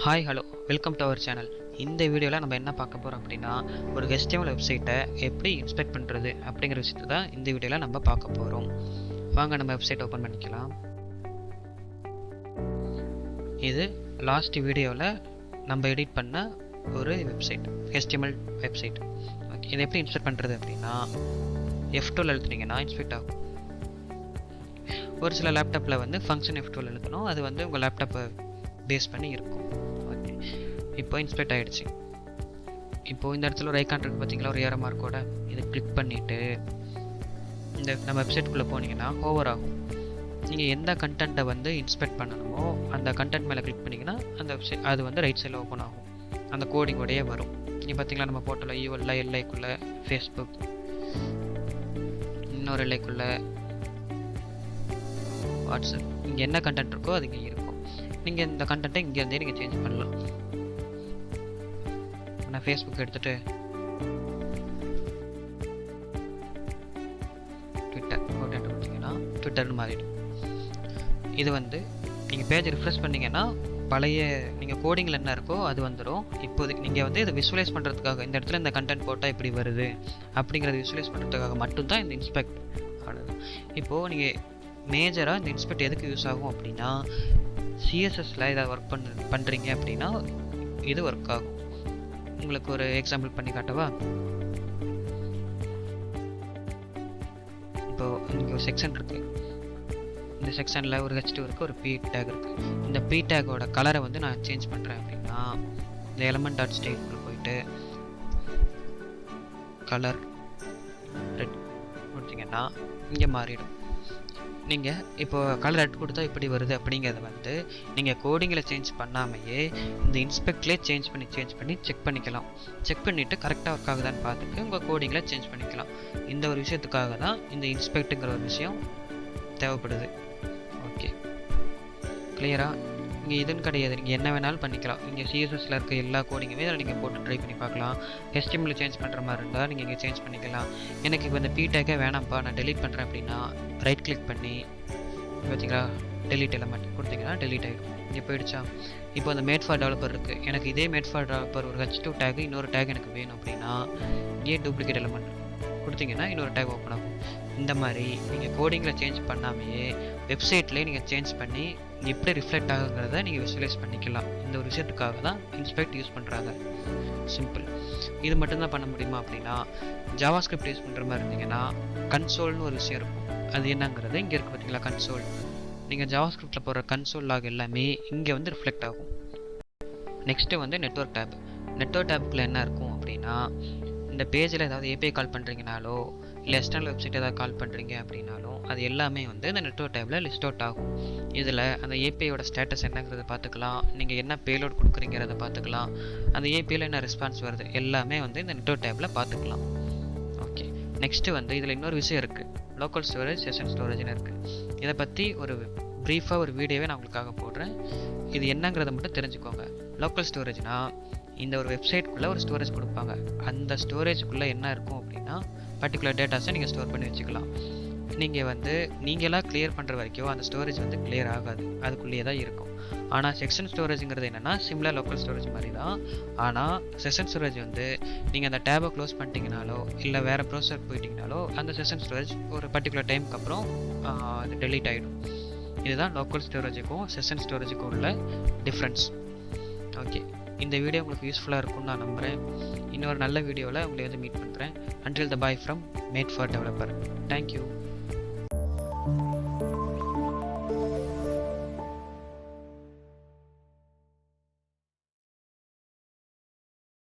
Hi hello welcome to our channel. இந்த வீடியோவில் நம்ம என்ன பார்க்க போகிறோம் அப்படின்னா, ஒரு HTML வெப்சைட்டை எப்படி இன்ஸ்பெக்ட் பண்ணுறது அப்படிங்கிற விஷயத்தை தான் இந்த வீடியோவில் நம்ம பார்க்க போகிறோம். வாங்க நம்ம வெப்சைட் ஓப்பன் பண்ணிக்கலாம். இது லாஸ்ட் வீடியோவில் நம்ம எடிட் பண்ண ஒரு வெப்சைட், HTML வெப்சைட். ஓகே, இதை எப்படி இன்ஸ்பெக்ட் பண்ணுறது அப்படின்னா, F12 அழுத்துனீங்கன்னா இன்ஸ்பெக்ட் ஆகும். ஒரு சில லேப்டாப்பில் வந்து ஃபங்க்ஷன் F12 அழுத்தணும், அது வந்து உங்கள் லேப்டாப்பை பேஸ் பண்ணி இருக்கும். ஓகே, இப்போ இன்ஸ்பெக்ட் ஆகிடுச்சு. இப்போது இந்த இடத்துல ஒரு ஐக்கான் இருக்குது பார்த்தீங்களா, ஒரு ஏரோ மார்க்கோட. இதை கிளிக் பண்ணிவிட்டு இந்த நம்ம வெப்சைட்டுக்குள்ளே போனீங்கன்னா ஓவர் ஆகும். நீங்கள் எந்த கண்டென்ட்டை வந்து இன்ஸ்பெக்ட் பண்ணணுமோ அந்த கண்டென்ட் மேலே கிளிக் பண்ணிங்கன்னா அந்த வெப்சைட் அது வந்து ரைட் சைடில் ஓப்பன் ஆகும். அந்த கோடிங்கோடையே வரும். நீங்கள் பார்த்தீங்களா, நம்ம போட்டோல யூஎல்ல எல்ஐக்குள்ளே ஃபேஸ்புக், இன்னொரு எல்ஐக்குள்ளே வாட்ஸ்அப், இங்கே என்ன கண்டென்ட் இருக்கோ அது இங்கே இருக்கும். நீங்கள் இந்த கண்டென்ட்டை இங்கேருந்தே நீங்கள் சேஞ்ச் பண்ணலாம். நான் ஃபேஸ்புக் எடுத்துகிட்டு ட்விட்டர் போட்டு கொடுத்தீங்கன்னா ட்விட்டர்னு மாறிடும். இது வந்து நீங்கள் பேஜ் ரிஃப்ரெஷ் பண்ணிங்கன்னா பழைய நீங்கள் கோடிங்கில் என்ன இருக்கோ அது வந்துடும். இப்போதைக்கு நீங்கள் வந்து இதை விசுவலைஸ் பண்ணுறதுக்காக இந்த இடத்துல இந்த கண்டென்ட் போட்டால் இப்படி வருது அப்படிங்கிறத விசுவலைஸ் பண்ணுறதுக்காக மட்டும்தான் இந்த இன்ஸ்பெக்ட் ஆனது. இப்போது நீங்கள் மேஜராக இந்த இன்ஸ்பெக்ட் எதுக்கு யூஸ் ஆகும் அப்படின்னா, சிஎஸ்எஸில் ஏதாவது ஒர்க் பண்ணுறீங்க அப்படின்னா இது ஒர்க் ஆகும். உங்களுக்கு ஒரு எக்ஸாம்பிள் பண்ணி காட்டவா? இப்போது இங்கே ஒரு செக்ஷன் இருக்குது. இந்த செக்ஷனில் ஒரு H2 இருக்குது, ஒரு P டேக் இருக்குது. இந்த P டேக்கோட கலரை வந்து நான் சேஞ்ச் பண்ணுறேன் அப்படின்னா, இந்த எலமெண்ட் டாட் ஸ்டைலுக்குள்ள போயிட்டு கலர் ரெட் கொடுத்தீங்கன்னா இங்கே மாறிடும். நீங்கள் இப்போ கலர் ரெட் கொடுத்தா இப்படி வருது அப்படிங்கிறத வந்து நீங்கள் கோடிங்கில் சேஞ்ச் பண்ணாமையே இந்த இன்ஸ்பெக்ட்லேயே சேஞ்ச் பண்ணி செக் பண்ணிக்கலாம். செக் பண்ணிவிட்டு கரெக்டாக ஒர்க் ஆகுதான்னு பார்த்துட்டு உங்கள் கோடிங்கில் சேஞ்ச் பண்ணிக்கலாம். இந்த ஒரு விஷயத்துக்காக தான் இந்த இன்ஸ்பெக்ட்டுங்கிற ஒரு விஷயம் தேவைப்படுது. ஓகே, கிளியராக? இங்கே இதுன்னு கிடையாது, நீங்கள் என்ன வேணாலும் பண்ணிக்கலாம். நீங்கள் சிஎஸ்எஸில் இருக்க எல்லா கோடிங்குமே இதில் நீங்கள் போட்டு ட்ரை பண்ணி பார்க்கலாம். HTML சேஞ்ச் பண்ணுற மாதிரி இருந்தால் நீங்கள் இங்கே சேஞ்ச் பண்ணிக்கலாம். எனக்கு இப்போ இந்த P டேக்கே வேணாம்ப்பா, நான் டெலீட் பண்ணுறேன் அப்படின்னா ரைட் கிளிக் பண்ணி பார்த்தீங்களா, டெலீட் எலமெண்ட் கொடுத்தீங்கன்னா டெலீட் ஆகிடும். இங்கே போயிடுச்சா? இப்போ அந்த மேட் ஃபார் டெவலப்பர் இருக்குது. எனக்கு இதே மேட் ஃபார் டெவலப்பர் ஒரு H2 டேக் இன்னொரு டேக் எனக்கு வேணும் அப்படின்னா இங்கே டூப்ளிகேட் எலமெண்ட் கொடுத்தீங்கன்னா இன்னொரு டேக் ஓப்பன் ஆகும். இந்த மாதிரி நீங்கள் கோடிங்கில் சேஞ்ச் பண்ணாமையே வெப்சைட்லேயே நீங்கள் சேஞ்ச் பண்ணி எப்படி ரிஃப்ளெக்ட் ஆகுங்கிறத நீங்கள் விசுவலைஸ் பண்ணிக்கலாம். இந்த ஒரு விஷயத்துக்காக தான் இன்ஸ்பெக்ட் யூஸ் பண்ணுறாங்க. சிம்பிள். இது மட்டும்தான் பண்ண முடியுமா அப்படின்னா, ஜாவாஸ்கிரிப்ட் யூஸ் பண்ணுற மாதிரி இருந்தீங்கன்னா கன்சோல்னு ஒரு விஷயம் இருக்கும். அது என்னங்கிறது இங்கே இருக்குது பார்த்தீங்களா, கன்சோல். நீங்கள் ஜாவாஸ்கிரிப்டில் போடுற கன்சோல் லாக் எல்லாமே இங்கே வந்து ரிஃப்ளெக்ட் ஆகும். நெக்ஸ்ட்டு வந்து நெட்வொர்க் டேப். நெட்வொர்க் டேப்புக்குள்ளே என்ன இருக்கும் அப்படின்னா, இந்த பேஜில் ஏதாவது API கால் பண்ணுறீங்கனாலோ இல்லை எக்ஸ்டர்னல் வெப்சைட் ஏதாவது கால் பண்ணுறீங்க அப்படின்னாலும் அது எல்லாமே வந்து இந்த நெட்வொர்க் டேப்பில் லிஸ்ட் அவுட் ஆகும். இதில் அந்த ஏபிஐயோட ஸ்டேட்டஸ் என்னங்கிறத பார்த்துக்கலாம், நீங்கள் என்ன பேலோட் கொடுக்குறீங்கிறத பார்த்துக்கலாம், அந்த ஏபிஐயில் என்ன ரெஸ்பான்ஸ் வருது எல்லாமே வந்து இந்த நெட்வொர்க் டேப்பில் பார்த்துக்கலாம். ஓகே, நெக்ஸ்ட்டு வந்து இதில் இன்னொரு விஷயம் இருக்குது, லோக்கல் ஸ்டோரேஜ், செஷன் ஸ்டோரேஜ்னு இருக்குது. இதை பற்றி ஒரு ப்ரீஃபாக ஒரு வீடியோவே நான் உங்களுக்காக போடுறேன். இது என்னங்கிறத மட்டும் தெரிஞ்சுக்கோங்க. லோக்கல் ஸ்டோரேஜ்னால் இந்த ஒரு வெப்சைட்குள்ளே ஒரு ஸ்டோரேஜ் கொடுப்பாங்க. அந்த ஸ்டோரேஜுக்குள்ளே என்ன இருக்கும் அப்படின்னா பர்டிகுலர் டேட்டாஸை நீங்கள் ஸ்டோர் பண்ணி வச்சுக்கலாம். நீங்கள் வந்து நீங்களாக கிளியர் பண்ணுற வரைக்கும் அந்த ஸ்டோரேஜ் வந்து கிளியர் ஆகாது, அதுக்குள்ளேயே தான் இருக்கும். ஆனால் செக்ஷன் ஸ்டோரேஜுங்கிறது என்னென்னா சிம்லர் லோக்கல் ஸ்டோரேஜ் மாதிரி தான். ஆனால் செஷன் ஸ்டோரேஜ் வந்து நீங்கள் அந்த டேபை க்ளோஸ் பண்ணிட்டீங்கனாலோ இல்லை வேறு ப்ரௌசர் போயிட்டீங்கனாலோ அந்த செஷன் ஸ்டோரேஜ் ஒரு பர்டிகுலர் டைமுக்கு அப்புறம் அது டெலீட் ஆகிடும். இதுதான் லோக்கல் ஸ்டோரேஜுக்கும் செஷன் ஸ்டோரேஜுக்கும் உள்ள டிஃப்ரென்ஸ். ஓகே, இந்த வீடியோ உங்களுக்கு யூஸ்ஃபுல்லாக இருக்கும்னு நான் நம்புகிறேன். இன்னொரு நல்ல வீடியோவில் உங்களை வந்து மீட் பண்ணுறேன். Until the bye from Made for Developer. Thank you.